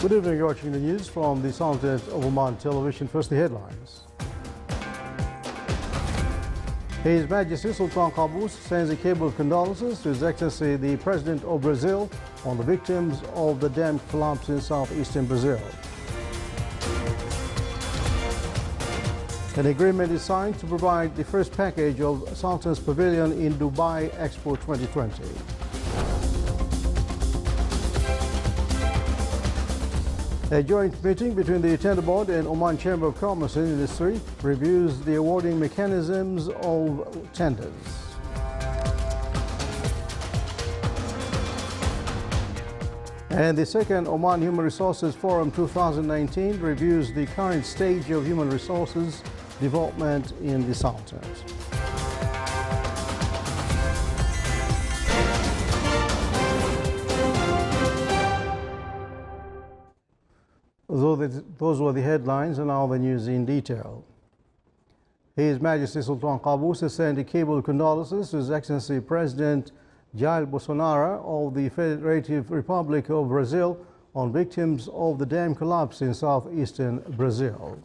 Good evening, you're watching the news from the Sultan of Oman television. First, the headlines. His Majesty Sultan Qaboos sends a cable of condolences to His Excellency the President of Brazil on the victims of the dam collapse in southeastern Brazil. An agreement is signed to provide the first package of Sultan's Pavilion in Dubai Expo 2020. A joint meeting between the Tender Board and Oman Chamber of Commerce and Industry reviews the awarding mechanisms of tenders. And the second Oman Human Resources Forum 2019 reviews the current stage of human resources development in the Sultanate. Those were the headlines, and now the news in detail. His Majesty Sultan Qaboos has sent a cable of condolences to His Excellency President Jair Bolsonaro of the Federative Republic of Brazil on victims of the dam collapse in southeastern Brazil.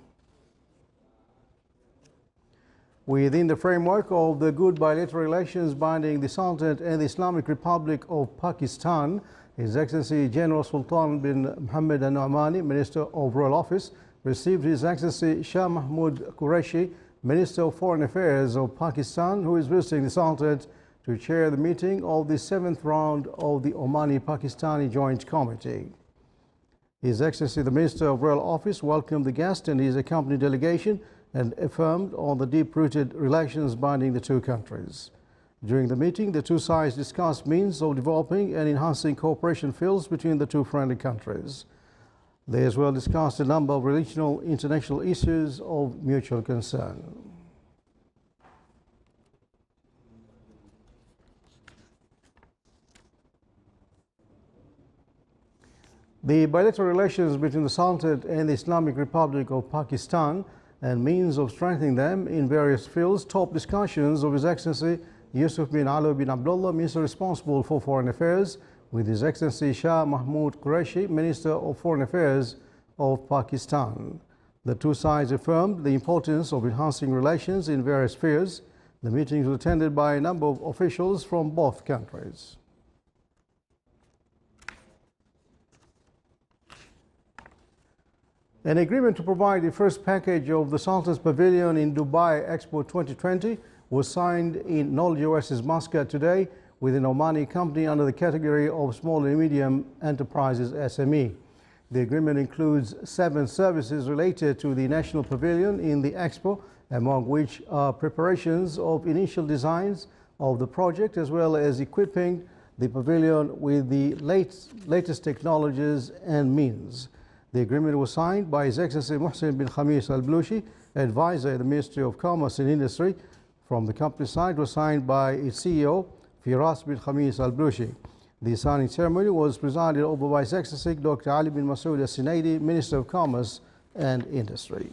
Within the framework of the good bilateral relations binding the Sultanate and the Islamic Republic of Pakistan, His Excellency General Sultan bin Mohammed Al Nu'mani, Minister of Royal Office, received His Excellency Shah Mahmood Qureshi, Minister of Foreign Affairs of Pakistan, who is visiting the Sultanate to chair the meeting of the 7th round of the Omani-Pakistani Joint Committee. His Excellency the Minister of Royal Office welcomed the guest and his accompanying delegation and affirmed on the deep-rooted relations binding the two countries. During the meeting, the two sides discussed means of developing and enhancing cooperation fields between the two friendly countries. They as well discussed a number of regional international issues of mutual concern. The bilateral relations between the Sultanate and the Islamic Republic of Pakistan and means of strengthening them in various fields topped discussions of His Excellency Yusuf bin Ali bin Abdullah, Minister responsible for Foreign Affairs, with His Excellency Shah Mahmood Qureshi, Minister of Foreign Affairs of Pakistan. The two sides affirmed the importance of enhancing relations in various spheres. The meeting was attended by a number of officials from both countries. An agreement to provide the first package of the Sultan's Pavilion in Dubai Expo 2020 was signed in Knowledge Oasis, Muscat today with an Omani company under the category of Small and Medium Enterprises SME. The agreement includes 7 services related to the National Pavilion in the Expo, among which are preparations of initial designs of the project as well as equipping the pavilion with the latest technologies and means. The agreement was signed by His Excellency Mohsen bin Khamis Al Blushi, advisor at the Ministry of Commerce and Industry. From the company side was signed by its CEO, Firas bin Khamis Al Blushi. The signing ceremony was presided over by His Excellency Dr. Ali bin Masood Al Sinaidi, Minister of Commerce and Industry.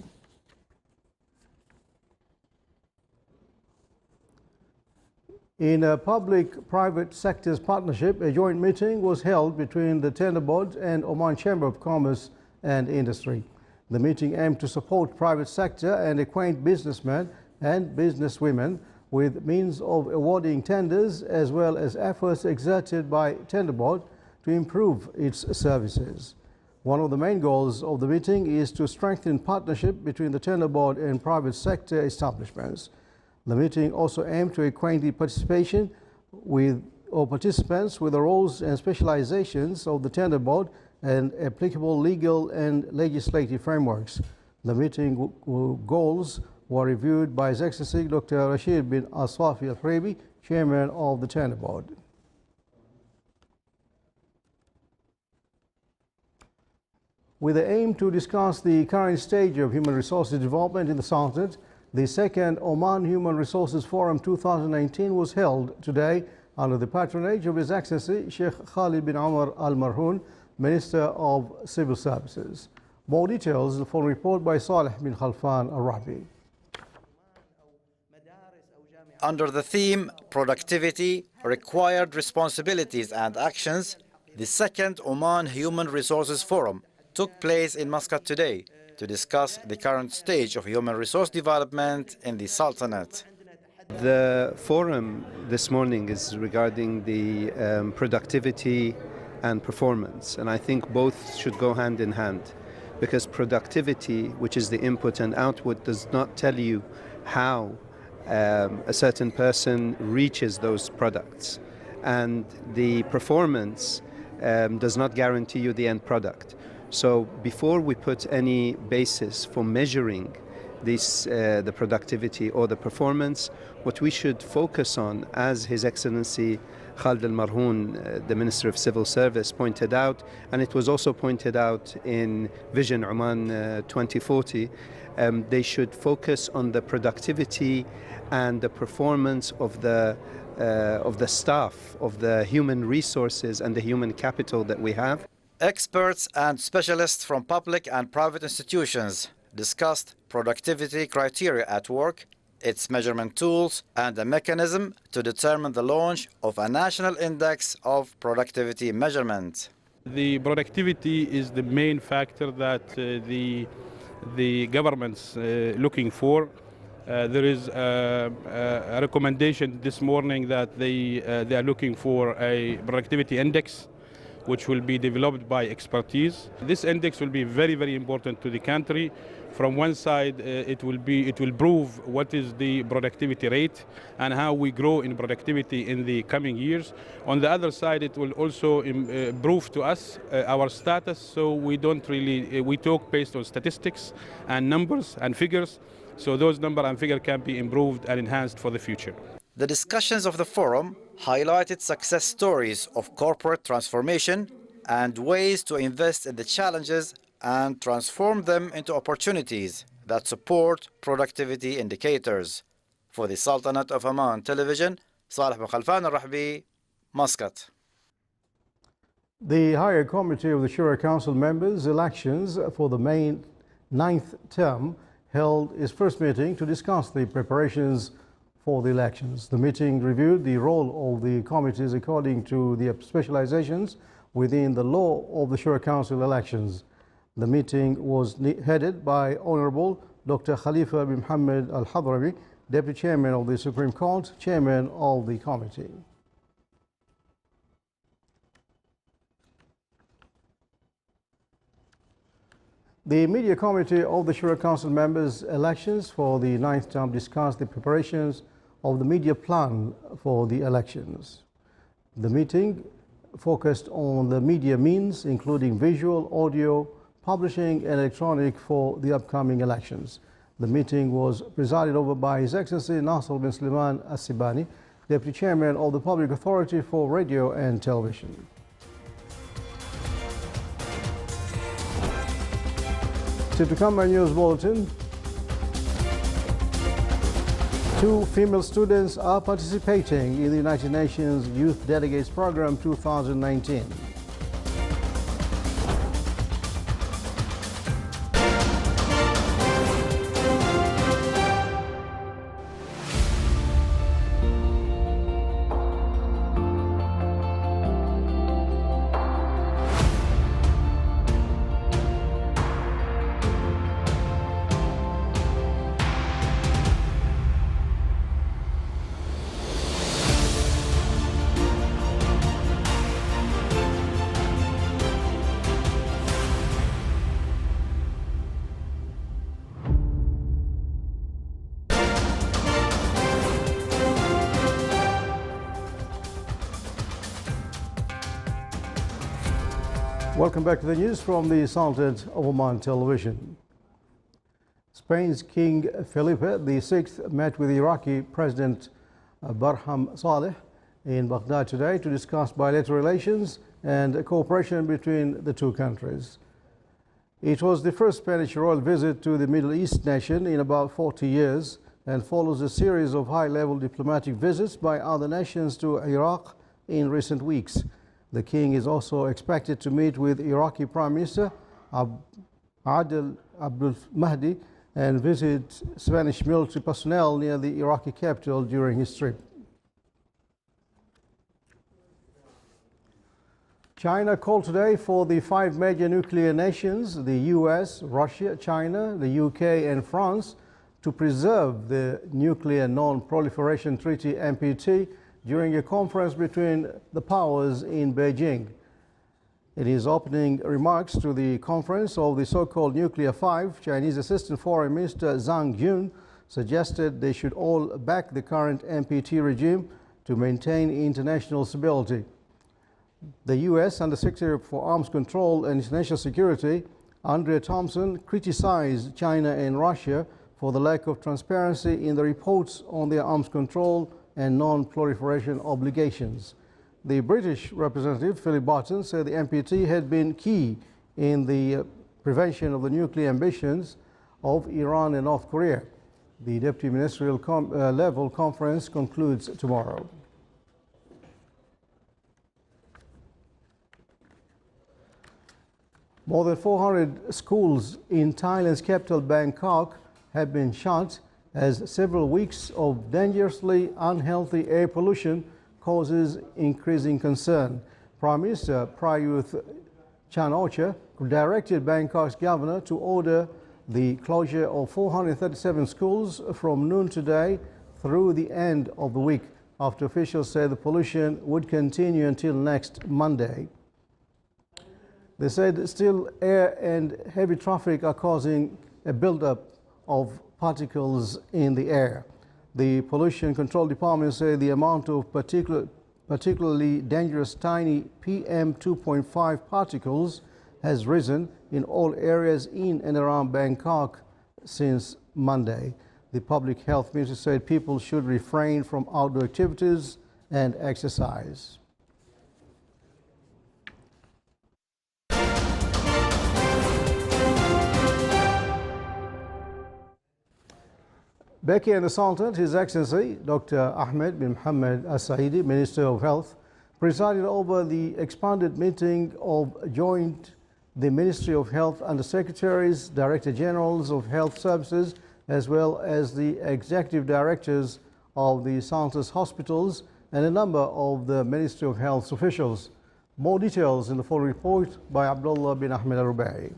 In a public-private sectors partnership, a joint meeting was held between the Tender Board and Oman Chamber of Commerce and Industry. The meeting aimed to support private sector and acquaint businessmen and businesswomen with means of awarding tenders as well as efforts exerted by Tender Board to improve its services. One of the main goals of the meeting is to strengthen partnership between the Tender Board and private sector establishments. The meeting also aimed to acquaint the participants with the roles and specializations of the Tender Board and applicable legal and legislative frameworks. The meeting goals were reviewed by His Excellency Dr. Rashid bin Aswafi Al-Haribi, Chairman of the Tender Board. With the aim to discuss the current stage of human resources development in the Sultanate, the second Oman Human Resources Forum 2019 was held today under the patronage of His Excellency Sheikh Khalid bin Umar Al Marhoon, Minister of Civil Services. More details in the following report by Saleh bin Khalfan Al-Rahbi. Under the theme Productivity, Required Responsibilities and Actions, the second Oman Human Resources Forum took place in Muscat today to discuss the current stage of human resource development in the Sultanate. The forum this morning is regarding the productivity and performance, and I think both should go hand in hand, because productivity, which is the input and output, does not tell you how a certain person reaches those products, and the performance does not guarantee you the end product. So before we put any basis for measuring the productivity or the performance, what we should focus on, as His Excellency Khalid Al-Marhoon, the Minister of Civil Service, pointed out, and it was also pointed out in Vision Oman 2040, they should focus on the productivity and the performance of the staff, of the human resources and the human capital that we have. Experts and specialists from public and private institutions discussed productivity criteria at work, its measurement tools, and a mechanism to determine the launch of a national index of productivity measurement. The productivity is the main factor that the government's looking for. There is a recommendation this morning that they are looking for a productivity index, which will be developed by expertise. This index will be very, very important to the country. From one side, it will prove what is the productivity rate and how we grow in productivity in the coming years. On the other side, it will also prove to us our status, so we don't really, we talk based on statistics and numbers and figures, so those numbers and figures can be improved and enhanced for the future. The discussions of the forum highlighted success stories of corporate transformation and ways to invest in the challenges and transform them into opportunities that support productivity indicators. For the Sultanate of Oman Television, Saleh bin Khalfan Al-Rahbi, Muscat. The Higher Committee of the Shura Council members' elections for the main 9th term held its first meeting to discuss the preparations for the elections. The meeting reviewed the role of the committees according to their specializations within the law of the Shura Council elections. The meeting was headed by Honorable Dr. Khalifa bin Mohammed Al-Hadrami, Deputy Chairman of the Supreme Court, Chairman of the committee. The Media Committee of the Shura Council members' elections for the 9th term discussed the preparations of the media plan for the elections. The meeting focused on the media means, including visual, audio, publishing, and electronic, for the upcoming elections. The meeting was presided over by His Excellency Nasser bin Sulaiman As-Sibani, Deputy Chairman of the Public Authority for Radio and Television. To become my news bulletin, 2 female students are participating in the United Nations Youth Delegates Program 2019. Welcome back to the news from the Sultanate of Oman Television. Spain's King Felipe VI met with Iraqi President Barham Saleh in Baghdad today to discuss bilateral relations and cooperation between the two countries. It was the first Spanish royal visit to the Middle East nation in about 40 years and follows a series of high-level diplomatic visits by other nations to Iraq in recent weeks. The king is also expected to meet with Iraqi Prime Minister Adel Abdul Mahdi and visit Spanish military personnel near the Iraqi capital during his trip. China called today for the 5 major nuclear nations, the US, Russia, China, the UK and France, to preserve the Nuclear Non-Proliferation Treaty NPT during a conference between the powers in Beijing. In his opening remarks to the conference of the so-called Nuclear Five, Chinese Assistant Foreign Minister Zhang Jun suggested they should all back the current NPT regime to maintain international stability. The U.S. Undersecretary for Arms Control and International Security, Andrea Thompson, criticized China and Russia for the lack of transparency in the reports on their arms control and non-proliferation obligations. The British representative, Philip Barton, said the NPT had been key in the prevention of the nuclear ambitions of Iran and North Korea. The deputy ministerial level conference concludes tomorrow. More than 400 schools in Thailand's capital Bangkok have been shut as several weeks of dangerously unhealthy air pollution causes increasing concern. Prime Minister Prayut Chan-o-cha directed Bangkok's governor to order the closure of 437 schools from noon today through the end of the week, after officials said the pollution would continue until next Monday. They said still air and heavy traffic are causing a buildup of particles in the air. The Pollution Control Department said the amount of particularly dangerous tiny PM2.5 particles has risen in all areas in and around Bangkok since Monday. The Public Health Minister said people should refrain from outdoor activities and exercise. Back here in the Sultanate, His Excellency Dr. Ahmed bin Mohammed Al-Saidi, Minister of Health, presided over the expanded meeting of the Ministry of Health Undersecretaries, Director Generals of Health Services, as well as the Executive Directors of the Sultanate's hospitals and a number of the Ministry of Health officials. More details in the full report by Abdullah bin Ahmed Al-Rubai.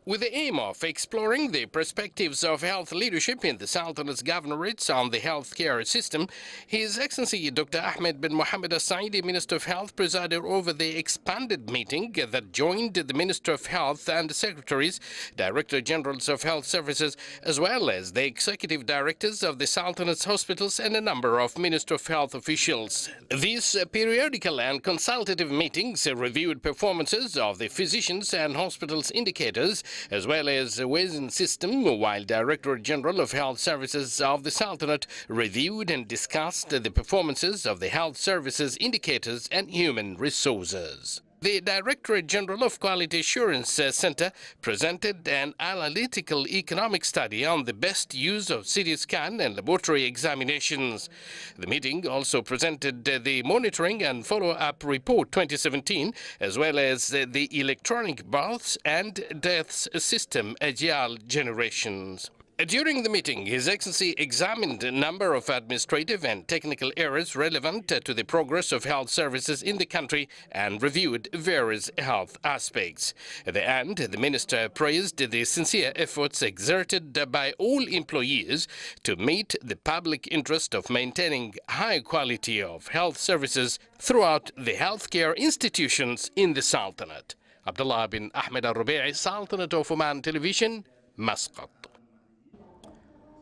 With the aim of exploring the perspectives of health leadership in the Sultanate's governorates on the healthcare system, His Excellency Dr. Ahmed bin Mohammed Al-Saidi, Minister of Health, presided over the expanded meeting that joined the Minister of Health and the Secretaries, Director Generals of Health Services, as well as the Executive Directors of the Sultanate's hospitals and a number of Minister of Health officials. These periodical and consultative meetings reviewed performances of the physicians and hospitals indicators, as well as the weighing system, while Director General of Health Services of the Sultanate reviewed and discussed the performances of the health services indicators and human resources. The Director General of Quality Assurance Center presented an analytical economic study on the best use of CT scan and laboratory examinations. The meeting also presented the Monitoring and Follow-up Report 2017, as well as the Electronic Births and Deaths System Agile Generations. During the meeting, His Excellency examined a number of administrative and technical areas relevant to the progress of health services in the country and reviewed various health aspects. At the end, the Minister praised the sincere efforts exerted by all employees to meet the public interest of maintaining high quality of health services throughout the healthcare institutions in the Sultanate. Abdullah bin Ahmed Al-Rubai, Sultanate of Oman Television, Muscat.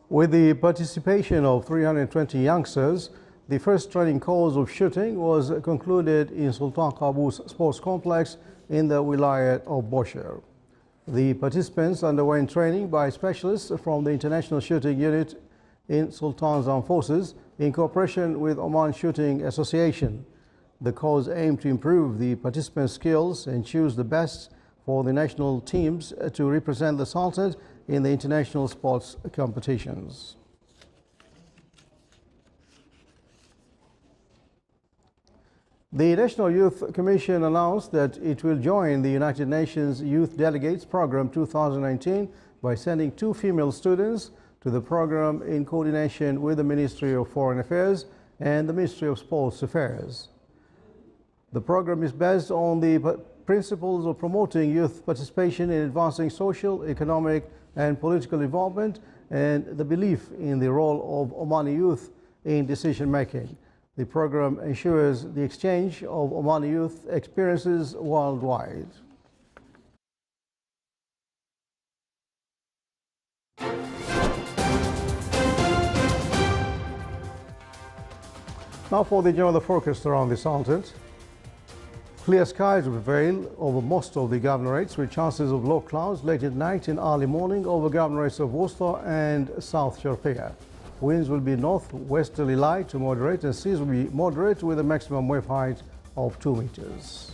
With the participation of 320 youngsters, the first training course of shooting was concluded in Sultan Qaboos Sports Complex in the Wilayat of Bosher. The participants underwent training by specialists from the International Shooting Unit in Sultan's Armed Forces in cooperation with Oman Shooting Association. The course aimed to improve the participants' skills and choose the best for the national teams to represent the Sultanate in the international sports competitions. The National Youth Commission announced that it will join the United Nations Youth Delegates Program 2019 by sending 2 female students to the program in coordination with the Ministry of Foreign Affairs and the Ministry of Sports Affairs. The program is based on the principles of promoting youth participation in advancing social, economic, and political involvement, and the belief in the role of Omani youth in decision making. The program ensures the exchange of Omani youth experiences worldwide. Now for the general forecast around the Sultanate. Clear skies will prevail over most of the governorates with chances of low clouds late at night and early morning over governorates of Worcester and South Sharqiya. Winds will be northwesterly light to moderate and seas will be moderate with a maximum wave height of 2 meters.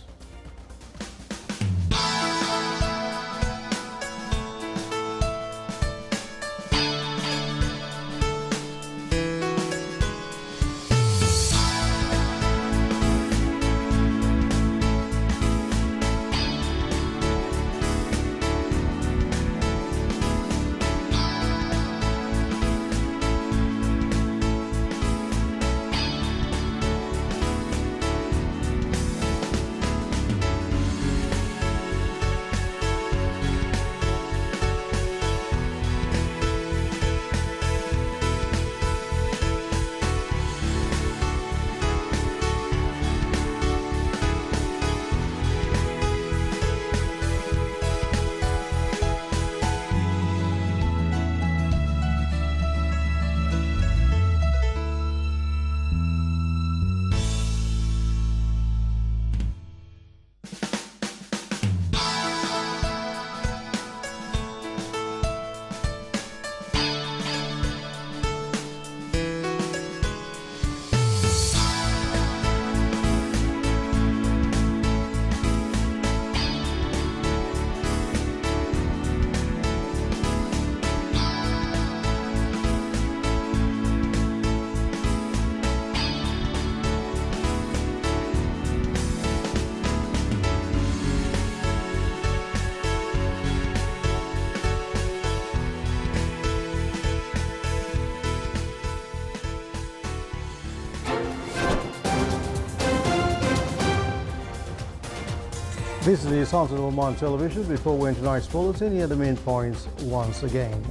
This is the Sultan of Oman television. Before we end tonight's bulletin, here are the main points once again.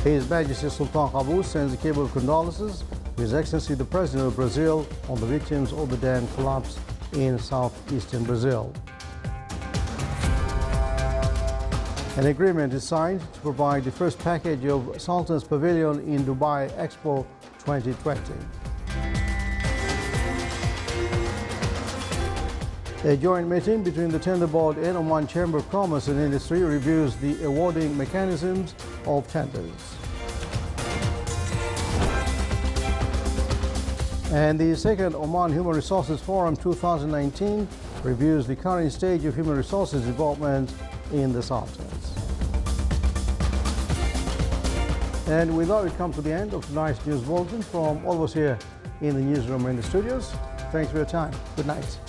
His Majesty Sultan Qaboos sends a cable of condolences to His Excellency the President of Brazil on the victims of the dam collapse in southeastern Brazil. An agreement is signed to provide the first package of Sultan's Pavilion in Dubai Expo 2020. A joint meeting between the Tender Board and Oman Chamber of Commerce and Industry reviews the awarding mechanisms of tenders. And the second Oman Human Resources Forum 2019 reviews the current stage of human resources development in the Sultanate. And with that, we come to the end of tonight's news bulletin from all of us here in the newsroom and the studios. Thanks for your time. Good night.